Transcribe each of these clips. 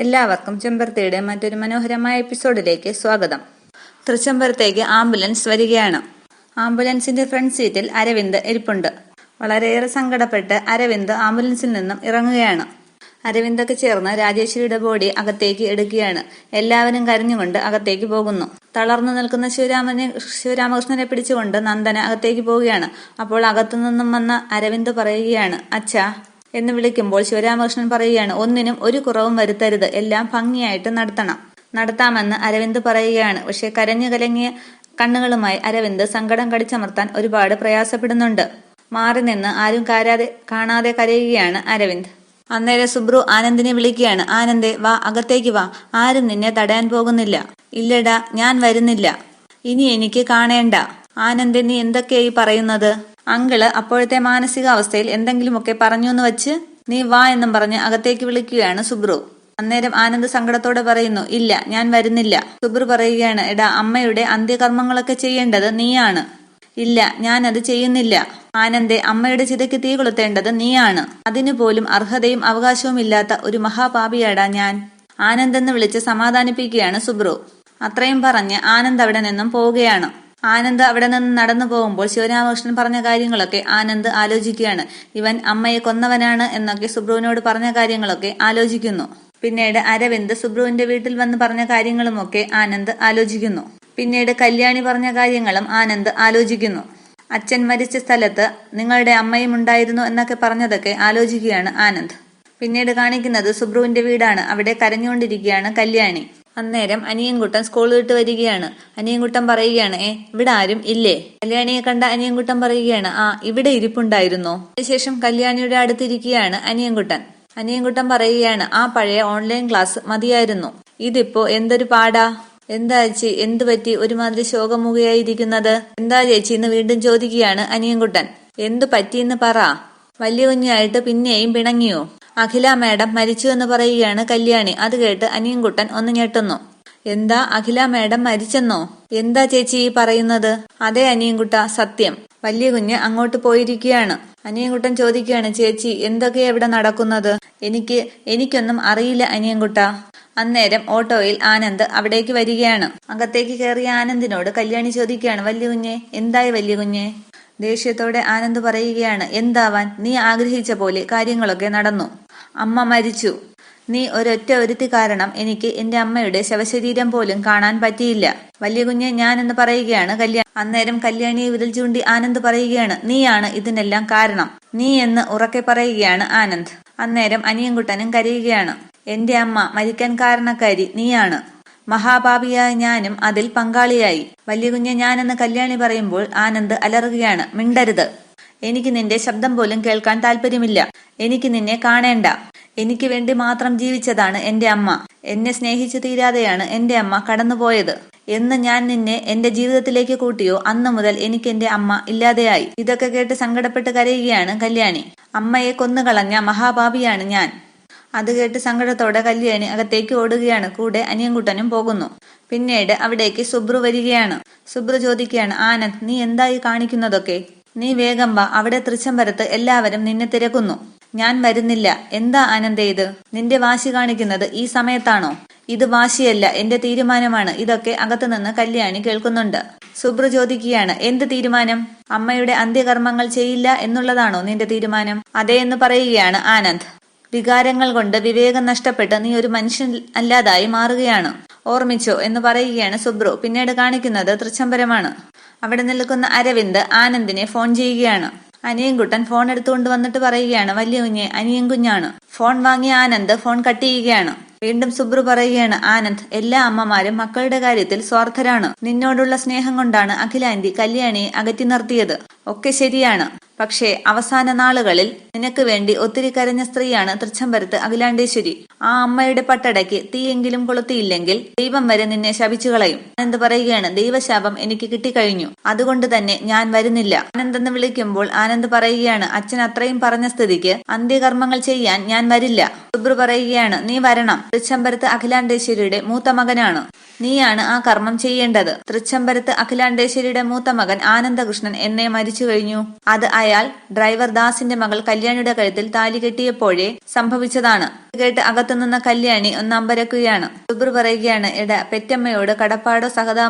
എല്ലാവർക്കും ചെമ്പരത്തിയുടെ മറ്റൊരു മനോഹരമായ എപ്പിസോഡിലേക്ക് സ്വാഗതം. തൃച്ചംബരത്തേക്ക് ആംബുലൻസ് വരികയാണ്. ആംബുലൻസിന്റെ ഫ്രണ്ട് സീറ്റിൽ അരവിന്ദ് ഇരിപ്പുണ്ട്. വളരെയേറെ സങ്കടപ്പെട്ട് അരവിന്ദ് ആംബുലൻസിൽ നിന്നും ഇറങ്ങുകയാണ്. അരവിന്ദൊക്കെ ചേർന്ന് രാജേശ്വരിയുടെ ബോഡി അകത്തേക്ക് എടുക്കുകയാണ്. എല്ലാവരും കരഞ്ഞുകൊണ്ട് അകത്തേക്ക് പോകുന്നു. തളർന്നു നിൽക്കുന്ന ശിവരാമകൃഷ്ണനെ പിടിച്ചുകൊണ്ട് നന്ദന അകത്തേക്ക് പോവുകയാണ്. അപ്പോൾ അകത്തുനിന്നും വന്ന അരവിന്ദ് പറയുകയാണ്, അച്ഛാ എന്ന് വിളിക്കുമ്പോൾ ശിവരാമകൃഷ്ണൻ പറയുകയാണ്, ഒന്നിനും ഒരു കുറവും വരുത്തരുത്, എല്ലാം ഭംഗിയായിട്ട് നടത്താമെന്ന് അരവിന്ദ് പറയുകയാണ്. പക്ഷെ കരഞ്ഞു കലങ്ങിയ കണ്ണുകളുമായി അരവിന്ദ് സങ്കടം കടിച്ചമർത്താൻ ഒരുപാട് പ്രയാസപ്പെടുന്നുണ്ട്. മാറി നിന്ന് ആരും കാണാതെ കരയുകയാണ് അരവിന്ദ്. അന്നേരം സുബ്രു ആനന്ദിനെ വിളിക്കുകയാണ്. ആനന്ദേ, വാ, അകത്തേക്ക് വാ, ആരും നിന്നെ തടയാൻ പോകുന്നില്ല. ഇല്ലടാ, ഞാൻ വരുന്നില്ല, ഇനി എനിക്ക് കാണേണ്ട. ആനന്ദേ, നീ എന്തൊക്കെയായി പറയുന്നത്? അങ്കിള് അപ്പോഴത്തെ മാനസികാവസ്ഥയിൽ എന്തെങ്കിലുമൊക്കെ പറഞ്ഞു എന്ന് വെച്ച് നീ വാ എന്നും പറഞ്ഞ് അകത്തേക്ക് വിളിക്കുകയാണ് സുബ്രു. അന്നേരം ആനന്ദ് സങ്കടത്തോടെ പറയുന്നു, ഇല്ല, ഞാൻ വരുന്നില്ല. സുബ്രു പറയുകയാണ്, എടാ, അമ്മയുടെ അന്ത്യകർമ്മങ്ങളൊക്കെ ചെയ്യേണ്ടത് നീയാണ്. ഇല്ല, ഞാനത് ചെയ്യുന്നില്ല. ആനന്ദേ, അമ്മയുടെ ചിതയ്ക്ക് തീ കൊളുത്തേണ്ടത് നീയാണ്. അതിനു പോലും അർഹതയും അവകാശവും ഇല്ലാത്ത ഒരു മഹാപാപിയാടാ ഞാൻ. ആനന്ദ് എന്ന് വിളിച്ച് സമാധാനിപ്പിക്കുകയാണ് സുബ്രു. അത്രയും പറഞ്ഞ് ആനന്ദ് അവിടെ നിന്നും പോവുകയാണ്. ആനന്ദ് അവിടെ നിന്ന് നടന്നു പോകുമ്പോൾ ശിവരാമകൃഷ്ണൻ പറഞ്ഞ കാര്യങ്ങളൊക്കെ ആനന്ദ് ആലോചിക്കുകയാണ്. ഇവൻ അമ്മയെ കൊന്നവനാണ് എന്നൊക്കെ സുബ്രുവിനോട് പറഞ്ഞ കാര്യങ്ങളൊക്കെ ആലോചിക്കുന്നു. പിന്നീട് അരവിന്ദ് സുബ്രുവിന്റെ വീട്ടിൽ വന്ന് പറഞ്ഞ കാര്യങ്ങളുമൊക്കെ ആനന്ദ് ആലോചിക്കുന്നു. പിന്നീട് കല്യാണി പറഞ്ഞ കാര്യങ്ങളും ആനന്ദ് ആലോചിക്കുന്നു. അച്ഛൻ മരിച്ച സ്ഥലത്ത് നിങ്ങളുടെ അമ്മയും ഉണ്ടായിരുന്നു എന്നൊക്കെ പറഞ്ഞതൊക്കെ ആലോചിക്കുകയാണ് ആനന്ദ്. പിന്നീട് കാണിക്കുന്നത് സുബ്രുവിന്റെ വീടാണ്. അവിടെ കരഞ്ഞുകൊണ്ടിരിക്കുകയാണ് കല്യാണി. അന്നേരം അനിയൻകുട്ടൻ സ്കൂൾ വിട്ട് വരികയാണ്. അനിയൻകുട്ടൻ പറയുകയാണ്, ഇവിടെ ആരും ഇല്ലേ? കല്യാണിയെ കണ്ട അനിയൻകുട്ടൻ പറയുകയാണ്, ആ, ഇവിടെ ഇരിപ്പുണ്ടായിരുന്നു. അതിനുശേഷം കല്യാണിയുടെ അടുത്തിരിക്കുകയാണ് അനിയൻകുട്ടൻ. അനിയൻകുട്ടൻ പറയുകയാണ്, ആ പഴയ ഓൺലൈൻ ക്ലാസ് മതിയായിരുന്നു, ഇതിപ്പോ എന്തൊരു പാടാ. എന്താ ചേച്ചി, എന്തു പറ്റി ഒരുമാതിരി ശോകമുഖയായിരിക്കുന്നത്? എന്താ ചേച്ചി എന്ന് വീണ്ടും ചോദിക്കുകയാണ് അനിയൻകുട്ടൻ. എന്തു പറ്റിയെന്ന് പറ. വലിയ കുഞ്ഞായിട്ട് പിന്നെയും പിണങ്ങിയോ? അഖില മാഡം മരിച്ചു എന്ന് പറയുകയാണ് കല്യാണി. അത് കേട്ട് അനിയൻകുട്ടൻ ഒന്ന് ഞെട്ടുന്നു. എന്താ, അഖില മാഡം മരിച്ചെന്നോ? എന്താ ചേച്ചി ഈ പറയുന്നത്? അതെ അനിയൻകുട്ട, സത്യം. വലിയ കുഞ്ഞ് അങ്ങോട്ട് പോയിരിക്കുകയാണ്. അനിയൻകുട്ടൻ ചോദിക്കുകയാണ്, ചേച്ചി എന്തൊക്കെയാ ഇവിടെ നടക്കുന്നത്? എനിക്കൊന്നും അറിയില്ല അനിയൻകുട്ട. അന്നേരം ഓട്ടോയിൽ ആനന്ദ് അവിടേക്ക് വരികയാണ്. അകത്തേക്ക് കയറിയ ആനന്ദിനോട് കല്യാണി ചോദിക്കുകയാണ്, വലിയ കുഞ്ഞെ, എന്തായി വലിയ കുഞ്ഞെ? ദേഷ്യത്തോടെ ആനന്ദ് പറയുകയാണ്, എന്താവാൻ, നീ ആഗ്രഹിച്ച പോലെ കാര്യങ്ങളൊക്കെ നടന്നു. അമ്മ മരിച്ചു. നീ ഒരുത്തി കാരണം എനിക്ക് എന്റെ അമ്മയുടെ ശവശരീരം പോലും കാണാൻ പറ്റിയില്ല. വലിയ കുഞ്ഞെ, ഞാനെന്ന് പറയുകയാണ് കല്യാണി. അന്നേരം കല്യാണിയെ വിരൽ ചൂണ്ടി ആനന്ദ് പറയുകയാണ്, നീയാണ് ഇതിനെല്ലാം കാരണം. നീ എന്ന് ഉറക്കെ പറയുകയാണ് ആനന്ദ്. അന്നേരം അനിയൻകുട്ടനും കരയുകയാണ്. എന്റെ അമ്മ മരിക്കാൻ കാരണക്കാരി നീയാണ്. മഹാപാപിയായ ഞാനും അതിൽ പങ്കാളിയായി. വലിയ കുഞ്ഞെ, ഞാനെന്ന് കല്യാണി പറയുമ്പോൾ ആനന്ദ് അലറുകയാണ്, മിണ്ടരുത്. എനിക്ക് നിന്റെ ശബ്ദം പോലും കേൾക്കാൻ താല്പര്യമില്ല. എനിക്ക് നിന്നെ കാണേണ്ട. എനിക്ക് വേണ്ടി മാത്രം ജീവിച്ചതാണ് എന്റെ അമ്മ. എന്നെ സ്നേഹിച്ചു തീരാതെയാണ് എന്റെ അമ്മ കടന്നുപോയത്. എന്ന് ഞാൻ നിന്നെ എന്റെ ജീവിതത്തിലേക്ക് കൂട്ടിയോ അന്നു മുതൽ എനിക്ക് എന്റെ അമ്മ ഇല്ലാതെയായി. ഇതൊക്കെ കേട്ട് സങ്കടപ്പെട്ട് കരയുകയാണ് കല്യാണി. അമ്മയെ കൊന്നുകളഞ്ഞ മഹാപാപിയാണ് ഞാൻ. അത് കേട്ട് സങ്കടത്തോടെ കല്യാണി അകത്തേക്ക് ഓടുകയാണ്. കൂടെ അനിയൻകുട്ടനും പോകുന്നു. പിന്നീട് അവിടേക്ക് സുബ്രു വരികയാണ്. സുബ്രു ചോദിക്കുകയാണ്, ആനന്ദ്, നീ എന്തായി കാണിക്കുന്നതൊക്കെ? നീ വേഗം വാ, അവിടെ തൃച്ചംബരത്ത് എല്ലാവരും നിന്നെ തിരക്കുന്നു. ഞാൻ വരുന്നില്ല. എന്താ ആനന്ദേ ഇത്? നിന്റെ വാശി കാണിക്കുന്നത് ഈ സമയത്താണോ? ഇത് വാശിയല്ല, എന്റെ തീരുമാനമാണ്. ഇതൊക്കെ അകത്തു നിന്ന് കല്യാണി കേൾക്കുന്നുണ്ട്. സുബ്രു ചോദിക്കുകയാണ്, എന്ത് തീരുമാനം? അമ്മയുടെ അന്ത്യകർമ്മങ്ങൾ ചെയ്യില്ല എന്നുള്ളതാണോ നിന്റെ തീരുമാനം? അതേ എന്ന് പറയുകയാണ് ആനന്ദ്. വികാരങ്ങൾ കൊണ്ട് വിവേകം നഷ്ടപ്പെട്ട് നീ ഒരു മനുഷ്യൻ അല്ലാതായി മാറുകയാണ്. ഓർമ്മിച്ചോ എന്ന് പറയുകയാണ് സുബ്രു. പിന്നീട് കാണിക്കുന്നത് തൃച്ചംബരമാണ്. അവിടെ നിൽക്കുന്ന അരവിന്ദ് ആനന്ദിനെ ഫോൺ ചെയ്യുകയാണ്. അനിയൻകുട്ടൻ ഫോൺ എടുത്തുകൊണ്ട് വന്നിട്ട് പറയുകയാണ്, വലിയ കുഞ്ഞെ, അനിയൻ കുഞ്ഞാണ്. ഫോൺ വാങ്ങിയ ആനന്ദ് ഫോൺ കട്ട് ചെയ്യുകയാണ്. വീണ്ടും സുബ്രു പറയുകയാണ്, ആനന്ദ്, എല്ലാ അമ്മമാരും മക്കളുടെ കാര്യത്തിൽ സ്വാർത്ഥരാണ്. നിന്നോടുള്ള സ്നേഹം കൊണ്ടാണ് അഖിലാന്റി കല്യാണിയെ അകറ്റി നിർത്തിയത്. ഒക്കെ ശരിയാണ്. പക്ഷേ അവസാന നാളുകളിൽ നിനക്ക് വേണ്ടി ഒത്തിരി കരഞ്ഞ സ്ത്രീയാണ് തൃച്ചംബരത്ത് അഖിലാണ്ടേശ്വരി. ആ അമ്മയുടെ പട്ടടയ്ക്ക് തീയെങ്കിലും കൊളുത്തിയില്ലെങ്കിൽ ദൈവം വരെ നിന്നെ ശപിച്ചു കളയും. ആനന്ദ് പറയുകയാണ്, ദൈവശാപം എനിക്ക് കിട്ടിക്കഴിഞ്ഞു. അതുകൊണ്ട് തന്നെ ഞാൻ വരുന്നില്ല. ആനന്ദ് എന്ന് വിളിക്കുമ്പോൾ ആനന്ദ് പറയുകയാണ്, അച്ഛൻ അത്രയും പറഞ്ഞ സ്ഥിതിക്ക് അന്ത്യകർമ്മങ്ങൾ ചെയ്യാൻ ഞാൻ വരില്ല. സുബ്രു പറയുകയാണ്, നീ വരണം. തൃച്ചംബരത്ത് അഖിലാണ്ടേശ്വരിയുടെ മൂത്ത മകനാണ്. നീയാണ് ആ കർമ്മം ചെയ്യേണ്ടത്. തൃച്ചംബരത്ത് അഖിലാണ്ടേശ്വരിയുടെ മൂത്ത മകൻ ആനന്ദകൃഷ്ണൻ എന്നേ മരിച്ചു കഴിഞ്ഞു. അത് അയാൾ ഡ്രൈവർ ദാസിന്റെ മകൾ കല്യാണിയുടെ കഴുത്തിൽ താലി കെട്ടിയപ്പോഴേ സംഭവിച്ചതാണ്. ഇത് കേട്ട് അകത്തുനിന്ന കല്യാണി ഒന്ന് അമ്പരക്കുകയാണ്. സുബ്രു പറയുകയാണ്, എടാ, പെറ്റമ്മയോട് കടപ്പാടോ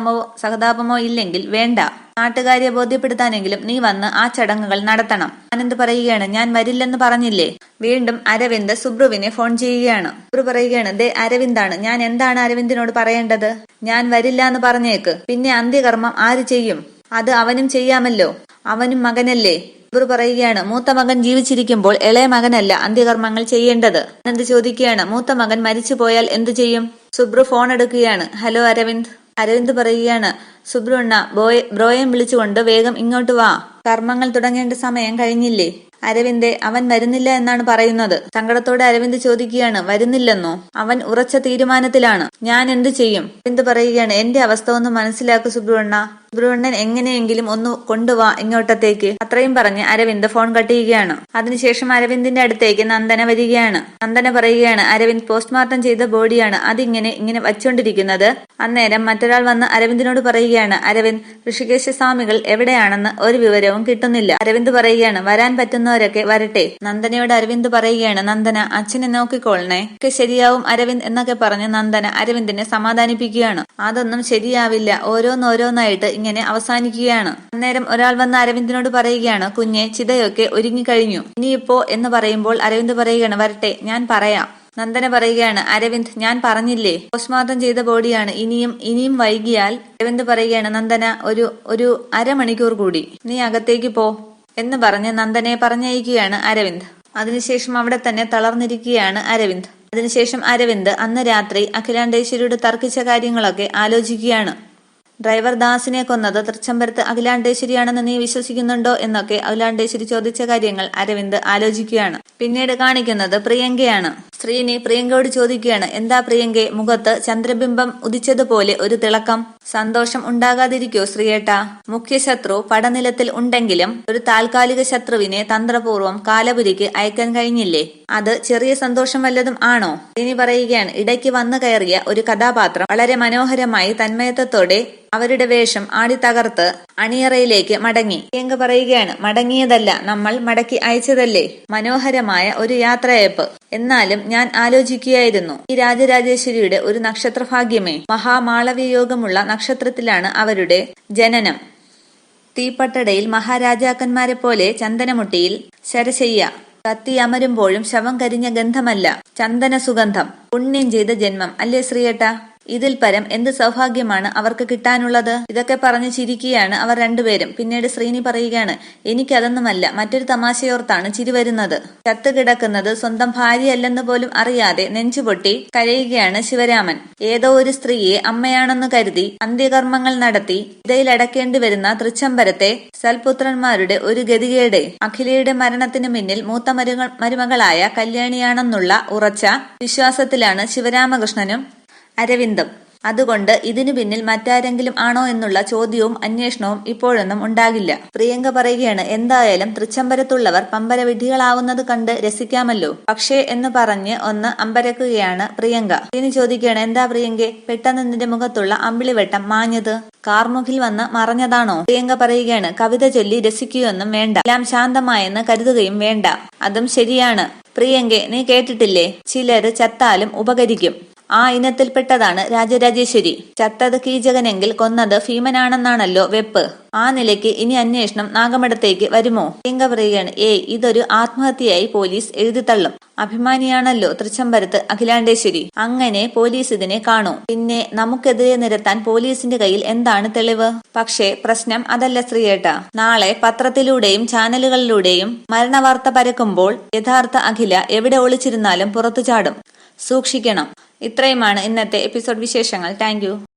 സഹതാപമോ ഇല്ലെങ്കിൽ വേണ്ട, നാട്ടുകാരെ ബോധ്യപ്പെടുത്താനെങ്കിലും നീ വന്ന് ആ ചടങ്ങുകൾ നടത്തണം. ആനന്ദ് പറയുകയാണ്, ഞാൻ വരില്ലെന്ന് പറഞ്ഞില്ലേ. വീണ്ടും അരവിന്ദ് സുബ്രുവിനെ ഫോൺ ചെയ്യുകയാണ്. സുബ്രു പറയുകയാണ്, ദേ അരവിന്ദാണ്, ഞാൻ എന്താണ് അരവിന്ദിനോട് പറയേണ്ടത്? ഞാൻ വരില്ല എന്ന് പറഞ്ഞേക്ക്. പിന്നെ അന്ത്യകർമ്മം ആര് ചെയ്യും? അത് അവനും ചെയ്യാമല്ലോ, അവനും മകനല്ലേ. സുബ്രു പറയുകയാണ്, മൂത്ത മകൻ ജീവിച്ചിരിക്കുമ്പോൾ ഇളയ മകനല്ല അന്ത്യകർമ്മങ്ങൾ ചെയ്യേണ്ടത്. ആനന്ദ് ചോദിക്കുകയാണ്, മൂത്ത മകൻ മരിച്ചു പോയാൽ എന്തു ചെയ്യും? സുബ്രു ഫോൺ എടുക്കുകയാണ്. ഹലോ അരവിന്ദ്. അരവിന്ദ് പറയുകയാണ്, സുബ്രു അണ്ണ, ബ്രോയം വിളിച്ചുകൊണ്ട് വേഗം ഇങ്ങോട്ട് വാ, കർമ്മങ്ങൾ തുടങ്ങേണ്ട സമയം കഴിഞ്ഞില്ലേ. അരവിന്ദ്, അവൻ വരുന്നില്ല എന്നാണ് പറയുന്നത്. സങ്കടത്തോടെ അരവിന്ദ് ചോദിക്കുകയാണ്, വരുന്നില്ലെന്നോ? അവൻ ഉറച്ച തീരുമാനത്തിലാണ്. ഞാൻ എന്തു ചെയ്യും? അരവിന്ദ് പറയുകയാണ്, എന്റെ അവസ്ഥ ഒന്ന് മനസ്സിലാക്കു സുബ്രുവണ്ണ. സുബ്രുവണ്ണൻ എങ്ങനെയെങ്കിലും ഒന്ന് കൊണ്ടുവാ ഇങ്ങോട്ടത്തേക്ക്. അത്രയും പറഞ്ഞ് അരവിന്ദ് ഫോൺ കട്ട് ചെയ്യുകയാണ്. അതിനുശേഷം അരവിന്ദിന്റെ അടുത്തേക്ക് നന്ദന വരികയാണ്. നന്ദന പറയുകയാണ്, അരവിന്ദ്, പോസ്റ്റ്മോർട്ടം ചെയ്ത ബോഡിയാണ് ഇങ്ങനെ വച്ചുകൊണ്ടിരിക്കുന്നത്. അന്നേരം മറ്റൊരാൾ വന്ന് അരവിന്ദിനോട് പറയുകയാണ്, അരവിന്ദ്, ഋഷികേശ സ്വാമികൾ എവിടെയാണെന്ന് ഒരു വിവരവും കിട്ടുന്നില്ല. അരവിന്ദ് പറയുകയാണ്, വരാൻ പറ്റുന്നവരൊക്കെ വരട്ടെ. നന്ദനയോട് അരവിന്ദ് പറയുകയാണ്, നന്ദന, അച്ഛനെ നോക്കിക്കോളണേ, ഒക്കെ ശരിയാവും അരവിന്ദ് എന്നൊക്കെ പറഞ്ഞ് നന്ദന അരവിന്ദിനെ സമാധാനിപ്പിക്കുകയാണ്. അതൊന്നും ശരിയാവില്ല, ഓരോന്നോരോന്നായിട്ട് ഇങ്ങനെ അവസാനിക്കുകയാണ്. അന്നേരം ഒരാൾ വന്ന് അരവിന്ദിനോട് പറയുകയാണ്, കുഞ്ഞെ, ചിതയൊക്കെ ഒരുങ്ങിക്കഴിഞ്ഞു, ഇനിയിപ്പോ എന്ന് പറയുമ്പോൾ അരവിന്ദ് പറയുകയാണ്, വരട്ടെ, ഞാൻ പറയാം. നന്ദന പറയുകയാണ്, അരവിന്ദ്, ഞാൻ പറഞ്ഞില്ലേ, പോസ്റ്റ്മോർട്ടം ചെയ്ത ബോഡിയാണ്, ഇനിയും വൈകിയാൽ. അരവിന്ദ് പറയുകയാണ്, നന്ദന, ഒരു അരമണിക്കൂർ കൂടി നീ അകത്തേക്ക് പോ എന്ന് പറഞ്ഞ് നന്ദനെ പറഞ്ഞയക്കുകയാണ് അരവിന്ദ്. അതിനുശേഷം അവിടെ തന്നെ തളർന്നിരിക്കുകയാണ് അരവിന്ദ്. അതിനുശേഷം അരവിന്ദ് അന്ന് രാത്രി അഖിലാണ്ടേശ്വരിയോട് തർക്കിച്ച കാര്യങ്ങളൊക്കെ ആലോചിക്കുകയാണ്. ഡ്രൈവർ ദാസിനെ കൊന്നത് തൃച്ചംബരത്ത് അഖിലാണ്ടേശ്വരിയാണെന്ന് നീ വിശ്വസിക്കുന്നുണ്ടോ എന്നൊക്കെ അഖിലാണ്ടേശ്വരി ചോദിച്ച കാര്യങ്ങൾ അരവിന്ദ് ആലോചിക്കുകയാണ്. പിന്നീട് കാണിക്കുന്നത് പ്രിയങ്കയാണ്. ശ്രീനി പ്രിയങ്കയോട് ചോദിക്കുകയാണ്, എന്താ പ്രിയങ്കെ, മുഖത്ത് ചന്ദ്രബിംബം ഉദിച്ചതുപോലെ ഒരു തിളക്കം? സന്തോഷം ഉണ്ടാകാതിരിക്കോ ശ്രീയേട്ടാ? മുഖ്യശത്രു പടനിലത്തിൽ ഉണ്ടെങ്കിലും ഒരു താൽക്കാലിക ശത്രുവിനെ തന്ത്രപൂർവ്വം കാലപുരിക്ക് അയക്കാൻ കഴിഞ്ഞില്ലേ? അത് ചെറിയ സന്തോഷം വല്ലതും ആണോ? ശ്രീനി പറയുകയാണ്, ഇടയ്ക്ക് വന്നു കയറിയ ഒരു കഥാപാത്രം വളരെ മനോഹരമായി തന്മയത്വത്തോടെ അവരുടെ വേഷം ആടി തകർത്ത് അണിയറയിലേക്ക് മടങ്ങി. പ്രിയങ്ക പറയുകയാണ്, മടങ്ങിയതല്ല, നമ്മൾ മടക്കി അയച്ചതല്ലേ. മനോഹരമായ ഒരു യാത്രയയപ്പ്. എന്നാലും ഞാൻ ആലോചിക്കുകയായിരുന്നു, ഈ രാജരാജേശ്വരിയുടെ ഒരു നക്ഷത്രഭാഗ്യമേ. മഹാമാളവ്യയോഗമുള്ള നക്ഷത്രത്തിലാണ് അവരുടെ ജനനം. തീപ്പട്ടടയിൽ മഹാരാജാക്കന്മാരെ പോലെ ചന്ദനമുട്ടിയിൽ ശരശയ്യ. കത്തി അമരുമ്പോഴും ശവം കരിഞ്ഞ ഗന്ധമല്ല, ചന്ദന സുഗന്ധം. പുണ്യം ചെയ്ത ജന്മം അല്ലേ ശ്രീയേട്ടാ? ഇതിൽ പരം എന്ത് സൗഭാഗ്യമാണ് അവർക്ക് കിട്ടാനുള്ളത്? ഇതൊക്കെ പറഞ്ഞ് ചിരിക്കുകയാണ് അവർ രണ്ടുപേരും. പിന്നീട് ശ്രീനി പറയുകയാണ്, എനിക്കതൊന്നുമല്ല, മറ്റൊരു തമാശയോർത്താണ് ചിരി വരുന്നത്. ചത്തുകിടക്കുന്നത് സ്വന്തം ഭാര്യയല്ലെന്ന് പോലും അറിയാതെ നെഞ്ചുപൊട്ടി കരയുകയാണ് ശിവരാമൻ. ഏതോ ഒരു സ്ത്രീയെ അമ്മയാണെന്ന് കരുതി അന്ത്യകർമ്മങ്ങൾ നടത്തി ഇതയിലടക്കേണ്ടി വരുന്ന തൃച്ചംബരത്തെ സൽപുത്രന്മാരുടെ ഒരു ഗതികേട്. അഖിലയുടെ മരണത്തിന് പിന്നിൽ മൂത്ത മരുമകളായ കല്യാണിയാണെന്നുള്ള ഉറച്ച വിശ്വാസത്തിലാണ് ശിവരാമകൃഷ്ണനും അരവിന്ദും. അതുകൊണ്ട് ഇതിനു പിന്നിൽ മറ്റാരെങ്കിലും ആണോ എന്നുള്ള ചോദ്യവും അന്വേഷണവും ഇപ്പോഴൊന്നും ഉണ്ടാകില്ല. പ്രിയങ്ക പറയുകയാണ്, എന്തായാലും തൃച്ചംബരത്തുള്ളവർ പമ്പര വിഡ്ഢികളാവുന്നത് കണ്ട് രസിക്കാമല്ലോ. പക്ഷേ എന്ന് പറഞ്ഞ് ഒന്ന് അമ്പരക്കുകയാണ് പ്രിയങ്ക. ഇനി ചോദിക്കുകയാണ്, എന്താ പ്രിയങ്കെ, പെട്ടെന്ന് നിന്റെ മുഖത്തുള്ള അമ്പിളിവെട്ടം മാഞ്ഞത്? കാർമുകിൽ വന്ന് മറഞ്ഞതാണോ? പ്രിയങ്ക പറയുകയാണ്, കവിത ചൊല്ലി രസിക്കുകയൊന്നും വേണ്ട, എല്ലാം ശാന്തമായെന്ന് കരുതുകയും വേണ്ട. അതും ശരിയാണ് പ്രിയങ്കെ, നീ കേട്ടിട്ടില്ലേ, ചിലര് ചത്താലും ഉപകരിക്കും. ആ ഇനത്തിൽപ്പെട്ടതാണ് രാജരാജേശ്വരി. ചത്തത് കീചകനെങ്കിൽ കൊന്നത് ഭീമനാണെന്നാണല്ലോ വെപ്പ്. ആ നിലയ്ക്ക് ഇനി അന്വേഷണം നാഗമഠത്തേക്ക് വരുമോ? പ്രിയങ്ക പറയുകയാണ്, ഇതൊരു ആത്മഹത്യയായി പോലീസ് എഴുതിത്തള്ളും. അഭിമാനിയാണല്ലോ തൃച്ചംബരത്ത് അഖിലാണ്ടേശ്വരി. അങ്ങനെ പോലീസ് ഇതിനെ കാണൂ. പിന്നെ നമുക്കെതിരെ നിരത്താൻ പോലീസിന്റെ കയ്യിൽ എന്താണ് തെളിവ്? പക്ഷേ പ്രശ്നം അതല്ല ശ്രീയേട്ടാ. നാളെ പത്രത്തിലൂടെയും ചാനലുകളിലൂടെയും മരണവാർത്ത പരക്കുമ്പോൾ യഥാർത്ഥ അഖില എവിടെ ഒളിച്ചിരുന്നാലും പുറത്തു ചാടും. സൂക്ഷിക്കണം. ഇത്രയുമാണ് ഇന്നത്തെ എപ്പിസോഡ് വിശേഷങ്ങൾ. Thank you.